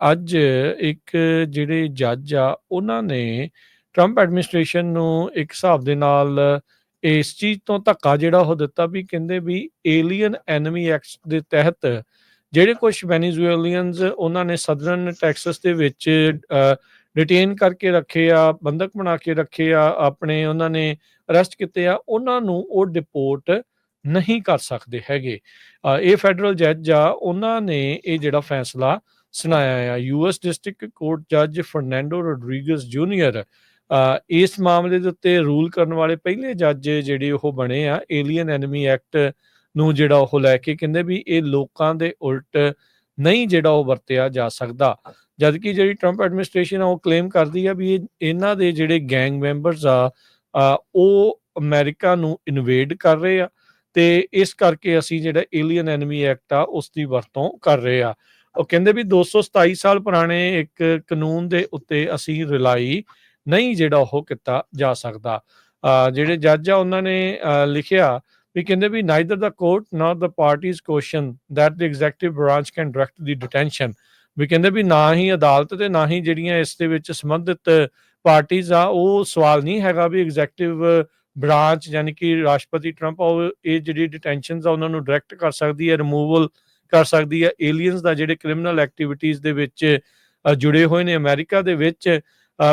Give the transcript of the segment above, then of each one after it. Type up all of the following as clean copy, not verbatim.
ਅੱਜ ਇੱਕ ਜਿਹੜੇ ਜੱਜ ਆ, ਉਹਨਾਂ ਨੇ ਟਰੰਪ ਐਡਮਿਨਿਸਟ੍ਰੇਸ਼ਨ ਨੂੰ ਇੱਕ ਹਿਸਾਬ ਦੇ ਨਾਲ ਇਸ ਚੀਜ਼ ਤੋਂ ਧੱਕਾ ਜਿਹੜਾ ਉਹ ਦਿੱਤਾ ਵੀ ਕਹਿੰਦੇ ਵੀ ਏਲੀਅਨ ਐਨਮੀ ਐਕਟ ਦੇ ਤਹਿਤ ਜਿਹੜੇ ਕੁਛ ਵੈਨੇਜ਼ੁਏਲੀਅਨਸ ਉਹਨਾਂ ਨੇ ਸਦਰਨ ਟੈਕਸਸ ਦੇ ਵਿੱਚ ਡਿਟੇਨ ਕਰਕੇ ਰੱਖੇ ਆ, ਬੰਧਕ ਬਣਾ ਕੇ ਰੱਖੇ ਆ, ਆਪਣੇ ਉਹਨਾਂ ਨੇ ਅਰੈਸਟ ਕੀਤੇ ਆ, ਉਹਨਾਂ ਨੂੰ ਉਹ ਡਿਪੋਰਟ ਨਹੀਂ ਕਰ ਸਕਦੇ ਹੈਗੇ। ਇਹ ਫੈਡਰਲ ਜੱਜ ਆ, ਉਹਨਾਂ ਨੇ ਇਹ ਜਿਹੜਾ ਫੈਸਲਾ ਸੁਣਾਇਆ ਆ। ਯੂਐਸ ਡਿਸਟ੍ਰਿਕਟ ਕੋਰਟ ਜੱਜ ਫਰਨੈਂਡੋ ਰੋਡਰੀਗਜ਼ ਜੂਨੀਅਰ ਇਸ ਮਾਮਲੇ ਦੇ ਉੱਤੇ ਰੂਲ ਕਰਨ ਵਾਲੇ ਪਹਿਲੇ ਜੱਜ ਜਿਹੜੇ ਉਹ ਬਣੇ ਆ ਏਲੀਅਨ ਐਨਮੀ ਐਕਟ ਨੂੰ ਜਿਹੜਾ ਉਹ ਲੈ ਕੇ ਕਹਿੰਦੇ ਵੀ ਇਹ ਲੋਕਾਂ ਦੇ ਉਲਟ ਨਹੀਂ ਜਿਹੜਾ ਉਹ ਵਰਤਿਆ ਜਾ ਸਕਦਾ। ਜਦਕਿ ਜਿਹੜੀ ਟਰੰਪ ਐਡਮਿਨਿਸਟ੍ਰੇਸ਼ਨ ਆ ਉਹ ਕਲੇਮ ਕਰਦੀ ਆ ਵੀ ਇਹਨਾਂ ਦੇ ਜਿਹੜੇ ਗੈਂਗ ਮੈਂਬਰਸ ਆ ਉਹ ਅਮਰੀਕਾ ਨੂੰ ਇਨਵੇਡ ਕਰ ਰਹੇ ਆ ਤੇ ਇਸ ਕਰਕੇ ਅਸੀਂ ਜਿਹੜਾ ਏਲੀਅਨ ਐਨਮੀ ਐਕਟ ਆ ਉਸ ਦੀ ਵਰਤੋਂ ਕਰ ਰਹੇ ਆ। ਉਹ ਕਹਿੰਦੇ ਵੀ 227 ਸਾਲ ਪੁਰਾਣੇ ਇੱਕ ਕਾਨੂੰਨ ਦੇ ਉੱਤੇ ਅਸੀਂ ਰਿਲਾਈ ਨਹੀਂ ਜਿਹੜਾ ਉਹ ਕੀਤਾ ਜਾ ਸਕਦਾ। ਜਿਹੜੇ ਜੱਜ ਆ ਉਹਨਾਂ ਨੇ ਲਿਖਿਆ ਵੀ ਕਹਿੰਦੇ ਵੀ neither the court not the parties question that the executive branch can direct the detention. ਵੀ ਕਹਿੰਦੇ ਵੀ ਨਾ ਹੀ ਅਦਾਲਤ ਤੇ ਨਾ ਹੀ ਜਿਹੜੀਆਂ ਇਸ ਦੇ ਵਿੱਚ ਸੰਬੰਧਿਤ ਪਾਰਟੀਜ਼ ਆ ਉਹ ਸਵਾਲ ਨਹੀਂ ਹੈਗਾ ਵੀ ਐਗਜ਼ੈਕਟਿਵ ਬ੍ਰਾਂਚ ਯਾਨੀ ਕਿ ਰਾਸ਼ਟਰਪਤੀ ਟਰੰਪ ਇਹ ਜਿਹੜੀ ਡਿਟੈਂਸ਼ਨਸ ਆ ਉਹਨਾਂ ਨੂੰ ਡਾਇਰੈਕਟ ਕਰ ਸਕਦੀ ਹੈ, ਰਿਮੂਵਲ ਕਰ ਸਕਦੀ ਹੈ ਏਲੀਅਨਸ ਦਾ ਜਿਹੜੇ ਕ੍ਰਿਮੀਨਲ ਐਕਟੀਵਿਟੀਜ਼ ਦੇ ਵਿੱਚ ਜੁੜੇ ਹੋਏ ਨੇ ਅਮਰੀਕਾ ਦੇ ਵਿੱਚ।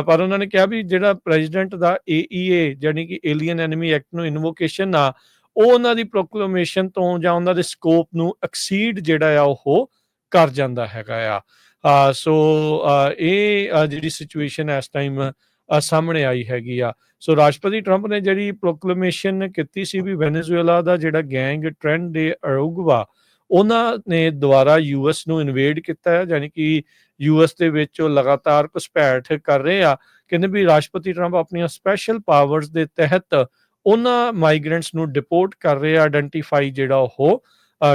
ਪਰ ਉਹਨਾਂ ਨੇ ਕਿਹਾ ਵੀ ਜਿਹੜਾ ਪ੍ਰੈਜ਼ੀਡੈਂਟ ਦਾ AEA ਯਾਨੀ ਕਿ ਏਲੀਅਨ ਐਨਮੀ ਐਕਟ ਨੂੰ ਇਨਵੋਕੇਸ਼ਨ ਆ ਉਹ ਉਹਨਾਂ ਦੀ ਪ੍ਰੋਕਲੇਮੇਸ਼ਨ ਤੋਂ ਜਾਂ ਉਹਨਾਂ ਦੇ ਸਕੋਪ ਨੂੰ ਐਕਸੀਡ ਜਿਹੜਾ ਆ ਉਹ ਕਰ ਜਾਂਦਾ ਹੈਗਾ ਆ। ਸੋ ਇਹ ਜਿਹੜੀ ਸਿਚੁਏਸ਼ਨ ਇਸ ਟਾਈਮ ਸਾਹਮਣੇ ਆਈ ਹੈਗੀ ਆ। ਸੋ ਰਾਸ਼ਟਰਪਤੀ ਟਰੰਪ ਨੇ ਜਿਹੜੀ ਪ੍ਰੋਕਲੇਮੇਸ਼ਨ ਕੀਤੀ ਸੀ ਵੀ ਵੈਨੇਜ਼ੁਏਲਾ ਦਾ ਜਿਹੜਾ ਗੈਂਗ ਟ੍ਰੈਂਡ ਦੇ ਅਰੂਗਵਾ ਉਹਨਾਂ ਨੇ ਦੁਬਾਰਾ ਯੂਐਸ ਨੂੰ ਇਨਵੇਡ ਕੀਤਾ ਹੈ, ਯਾਨੀ ਕਿ ਯੂਐਸ ਦੇ ਵਿੱਚ ਉਹ ਲਗਾਤਾਰ ਘੁਸਪੈਠ ਕਰ ਰਹੇ ਆ। ਕਹਿੰਦੇ ਵੀ ਰਾਸ਼ਟਰਪਤੀ ਟਰੰਪ ਆਪਣੀਆਂ ਸਪੈਸ਼ਲ ਪਾਵਰਸ ਦੇ ਤਹਿਤ ਉਹਨਾਂ ਮਾਈਗ੍ਰੈਂਟਸ ਨੂੰ ਡਿਪੋਰਟ ਕਰ ਰਹੇ ਆ ਆਇਡੈਂਟੀਫਾਈ ਜਿਹੜਾ ਉਹ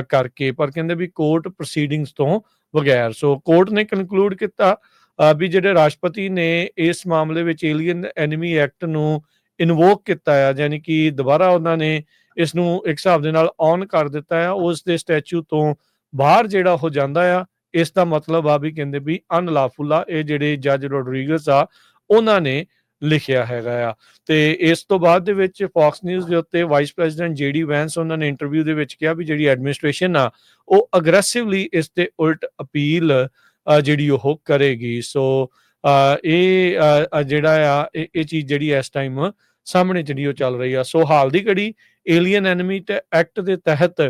ਕਰਕੇ, ਪਰ ਕਹਿੰਦੇ ਵੀ ਕੋਰਟ ਪ੍ਰੋਸੀਡਿੰਗਸ ਤੋਂ ਬਗੈਰ। ਸੋ ਕੋਰਟ ਨੇ ਕਨਕਲੂਡ ਕੀਤਾ ਵੀ ਜਿਹੜੇ ਰਾਸ਼ਟਰਪਤੀ ਨੇ ਇਸ ਮਾਮਲੇ ਵਿੱਚ ਏਲੀਅਨ ਐਨਮੀ ਐਕਟ ਨੂੰ ਇਨਵੋਕ ਕੀਤਾ ਆ, ਯਾਨੀ ਕਿ ਦੁਬਾਰਾ ਉਹਨਾਂ ਨੇ ਇਸ ਨੂੰ ਇੱਕ ਹਿਸਾਬ ਦੇ ਨਾਲ ਔਨ ਕਰ ਦਿੱਤਾ ਆ, ਉਸ ਦੇ ਸਟੈਚੂ ਤੋਂ ਬਾਹਰ ਜਿਹੜਾ ਹੋ ਜਾਂਦਾ ਆ। ਇਸ ਦਾ ਮਤਲਬ ਆ ਵੀ ਕਹਿੰਦੇ ਵੀ ਅਨਲਾਫੁਲ ਆ। ਇਹ ਜਿਹੜੇ ਜੱਜ ਰੋਡਰੀਗਜ਼ ਆ ਉਹਨਾਂ ਨੇ ਲਿਖਿਆ ਹੈਗਾ ਆ। ਤੇ ਇਸ ਤੋਂ ਬਾਅਦ ਦੇ ਵਿੱਚ ਫੌਕਸ ਨਿਊਜ਼ ਦੇ ਉੱਤੇ ਵਾਈਸ ਪ੍ਰੈਜ਼ੀਡੈਂਟ JD ਵੈਂਸ ਉਹਨਾਂ ਨੇ ਇੰਟਰਵਿਊ ਦੇ ਵਿੱਚ ਕਿਹਾ ਵੀ ਜਿਹੜੀ ਐਡਮਿਨਿਸਟ੍ਰੇਸ਼ਨ ਆ ਉਹ ਅਗਰੈਸਿਵਲੀ ਇਸ ਦੇ ਉਲਟ ਅਪੀਲ ਜਿਹੜੀ ਉਹ ਕਰੇਗੀ। ਸੋ ਇਹ ਜਿਹੜਾ ਆ ਇਹ ਚੀਜ਼ ਜਿਹੜੀ ਇਸ ਟਾਈਮ ਸਾਹਮਣੇ ਜਿਹੜੀ ਉਹ ਚੱਲ ਰਹੀ ਆ। ਸੋ ਹਾਲ ਦੀ ਘੜੀ ਏਲੀਅਨ ਐਨਮੀ ਐਕਟ ਦੇ ਤਹਿਤ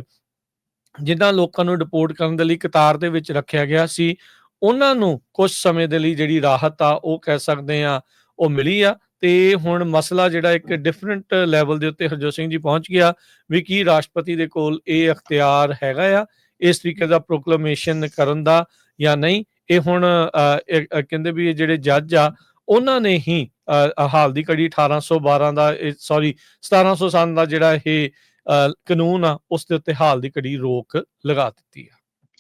ਜਿੱਦਾਂ ਲੋਕਾਂ ਨੂੰ ਡਿਪੋਰਟ ਕਰਨ ਦੇ ਲਈ ਕਤਾਰ ਦੇ ਵਿੱਚ ਰੱਖਿਆ ਗਿਆ ਸੀ, ਉਹਨਾਂ ਨੂੰ ਕੁਝ ਸਮੇਂ ਦੇ ਲਈ ਜਿਹੜੀ ਰਾਹਤ ਆ ਉਹ ਕਹਿ ਸਕਦੇ ਆ ਉਹ ਮਿਲੀ ਆ। ਤੇ ਹੁਣ ਮਸਲਾ ਜਿਹੜਾ ਇੱਕ ਡਿਫਰੈਂਟ ਲੈਵਲ ਦੇ ਉੱਤੇ ਹਰਜੋਤ ਸਿੰਘ ਜੀ ਪਹੁੰਚ ਗਿਆ ਵੀ ਕੀ ਰਾਸ਼ਟਰਪਤੀ ਦੇ ਕੋਲ ਇਹ ਅਖਤਿਆਰ ਹੈਗਾ ਆ ਇਸ ਤਰੀਕੇ ਦਾ ਪ੍ਰੋਕਲੇਮੇਸ਼ਨ ਕਰਨ ਦਾ ਜਾਂ ਨਹੀਂ। ਇਹ ਹੁਣ ਕਹਿੰਦੇ ਵੀ ਇਹ ਜਿਹੜੇ ਜੱਜ ਆ ਉਹਨਾਂ ਨੇ ਹੀ ਹਾਲ ਦੀ ਘੜੀ 1812 ਦਾ 1700 ਸਨ ਦਾ ਜਿਹੜਾ ਇਹ ਕਾਨੂੰਨ ਆ ਉਸ ਦੇ ਉੱਤੇ ਹਾਲ ਦੀ ਘੜੀ ਰੋਕ ਲਗਾ ਦਿੱਤੀ ਆ।